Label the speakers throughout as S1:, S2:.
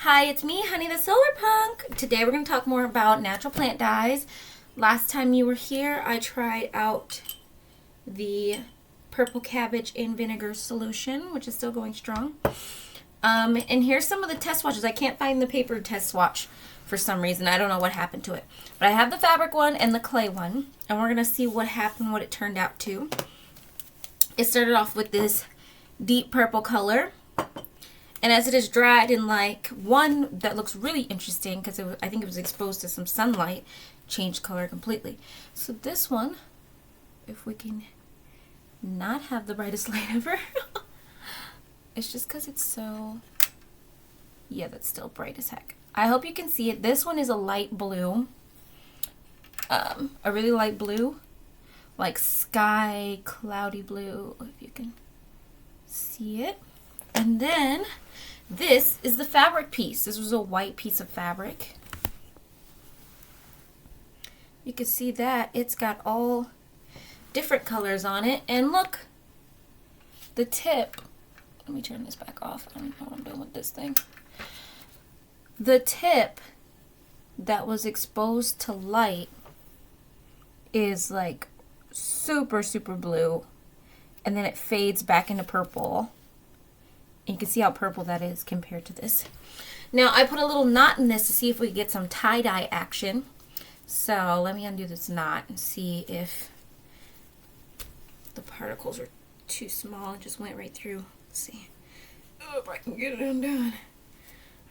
S1: Hi, it's me, Honey the Solar Punk. Today we're going to talk more about natural plant dyes. Last time you were here, I tried out the purple cabbage in vinegar solution, which is still going strong. And here's some of the test swatches. I can't find the paper test swatch for some reason. I don't know what happened to it. But I have the fabric one and the clay one, and we're going to see what happened, what it turned out to. It started off with this deep purple color. And as it is dried in like one that looks really interesting because I think it was exposed to some sunlight, changed color completely. So this one, if we can not have the brightest light ever, it's just because it's so, yeah, that's still bright as heck. I hope you can see it. This one is a light blue, a really light blue, like sky cloudy blue, if you can see it. And then this is the fabric piece. This was a white piece of fabric. You can see that it's got all different colors on it. And look, the tip. Let me turn this back off. I don't know what I'm doing with this thing. The tip that was exposed to light is like super, super blue. And then it fades back into purple. You can see how purple that is compared to this. Now, I put a little knot in this to see if we could get some tie-dye action. So, let me undo this knot and see if the particles are too small. It just went right through. Let's see. Oh, if I can get it undone.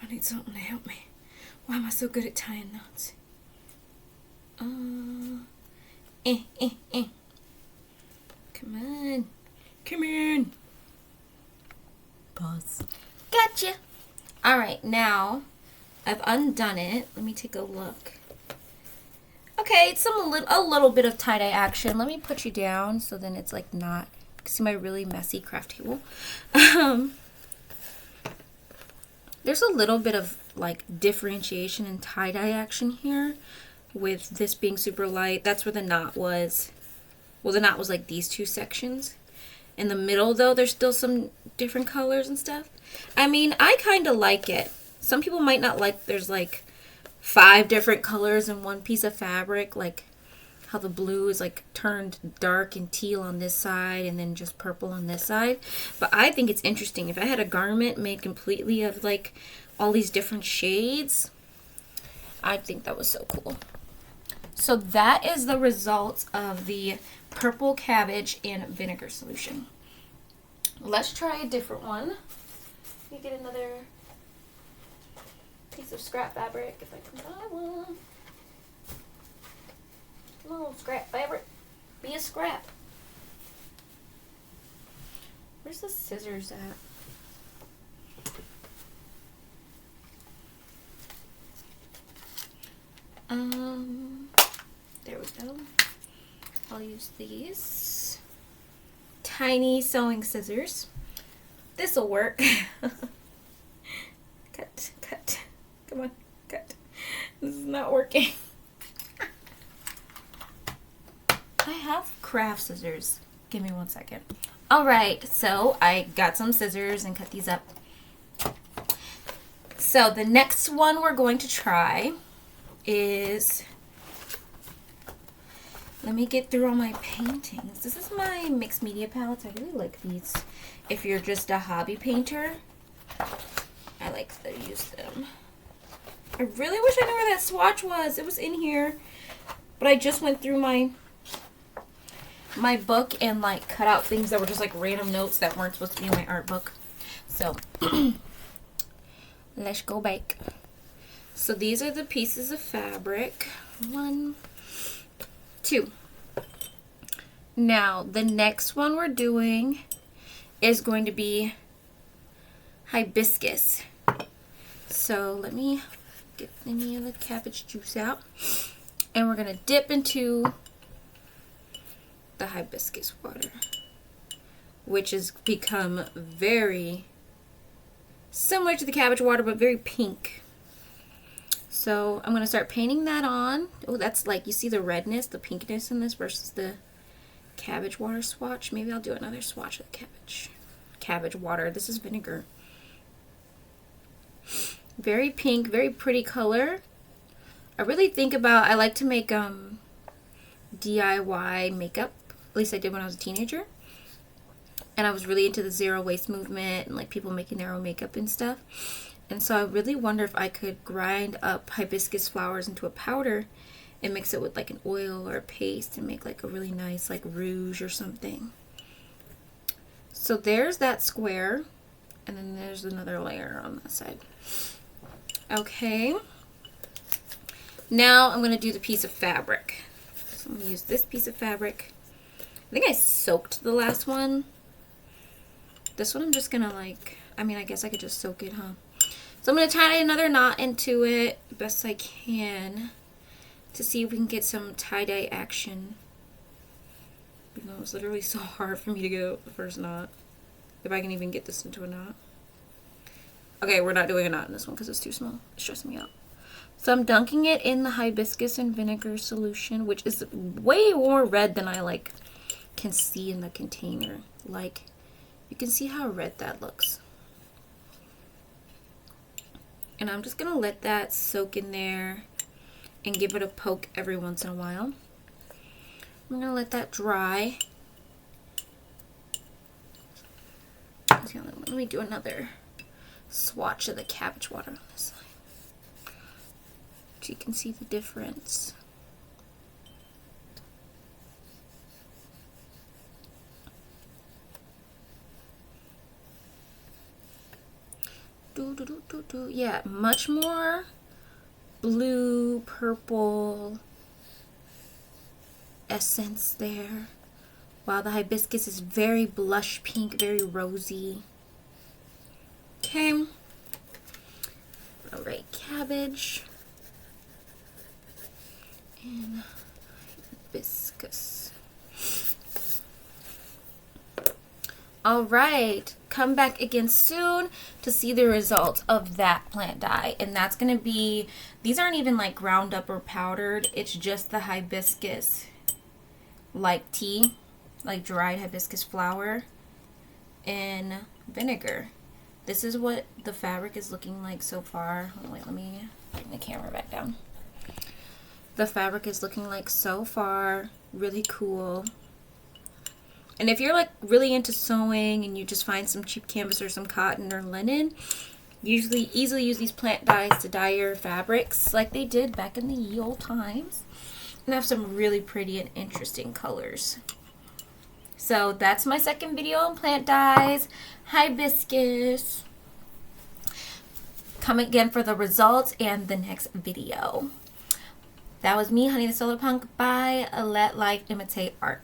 S1: I need something to help me. Why am I so good at tying knots? Come on. Come on. Pause. Gotcha. All right, now I've undone it. Let me take a look. Okay, it's a little bit of tie-dye action. Let me put you down so then it's like not. You can see my really messy craft table. There's a little bit of like differentiation in tie-dye action here with this being super light. That's where the knot was. Well, the knot was like these two sections. In the middle, though, there's still some different colors and stuff. I mean, I kind of like it. Some people might not like there's like 5 different colors in one piece of fabric, like how the blue is like turned dark and teal on this side and then just purple on this side. But I think it's interesting. If I had a garment made completely of like all these different shades, I think that was so cool. So that is the results of the purple cabbage in vinegar solution. Let's try a different one. Let me get another piece of scrap fabric if I can buy one. Come on, scrap fabric. Be a scrap. Where's the scissors at? There we go. I'll use these tiny sewing scissors. This'll work. Cut, cut. Come on, cut. This is not working. I have craft scissors. Give me 1 second. Alright, so I got some scissors and cut these up. So the next one we're going to try is, let me get through all my paintings. This is my mixed media palettes. I really like these. If you're just a hobby painter, I like to use them. I really wish I knew where that swatch was. It was in here, but I just went through my book and like cut out things that were just like random notes that weren't supposed to be in my art book. So let's go back. So these are the pieces of fabric. 1, 2. Now the next one we're doing is going to be hibiscus. So let me get any of the cabbage juice out, and we're gonna dip into the hibiscus water, which has become very similar to the cabbage water but very pink. So I'm going to start painting that on. Oh, that's like, you see the redness, the pinkness in this versus the cabbage water swatch. Maybe I'll do another swatch of cabbage water. This is vinegar. Very pink, very pretty color. I really think about, I like to make DIY makeup. At least I did when I was a teenager. And I was really into the zero waste movement and like people making their own makeup and stuff. And so I really wonder if I could grind up hibiscus flowers into a powder and mix it with like an oil or a paste and make like a really nice like rouge or something. So there's that square, and then there's another layer on that side. Okay. Now I'm going to do the piece of fabric. So I'm going to use this piece of fabric. I think I soaked the last one. This one I'm just going to like, I mean, I guess I could just soak it, huh? So I'm going to tie another knot into it best I can to see if we can get some tie-dye action. You know, it's literally so hard for me to get out the first knot. If I can even get this into a knot. Okay, we're not doing a knot in this one because it's too small. It's stressing me out. So I'm dunking it in the hibiscus and vinegar solution, which is way more red than I like can see in the container. Like, you can see how red that looks. And I'm just gonna let that soak in there and give it a poke every once in a while. I'm gonna let that dry. Let me do another swatch of the cabbage water on this side, so you can see the difference. Yeah, much more blue, purple essence there. Wow, the hibiscus is very blush pink, very rosy. Okay. Alright, cabbage and hibiscus. Alright, come back again soon to see the results of that plant dye. And that's going to be, these aren't even like ground up or powdered. It's just the hibiscus, like tea, like dried hibiscus flower and vinegar. This is what the fabric is looking like so far. Oh, wait, let me bring the camera back down. The fabric is looking like so far. Really cool. And if you're like really into sewing and you just find some cheap canvas or some cotton or linen, usually easily use these plant dyes to dye your fabrics like they did back in the ye old times. And have some really pretty and interesting colors. So that's my second video on plant dyes, hibiscus. Come again for the results and the next video. That was me, Honey the Solar Punk, by Let Life Imitate Art.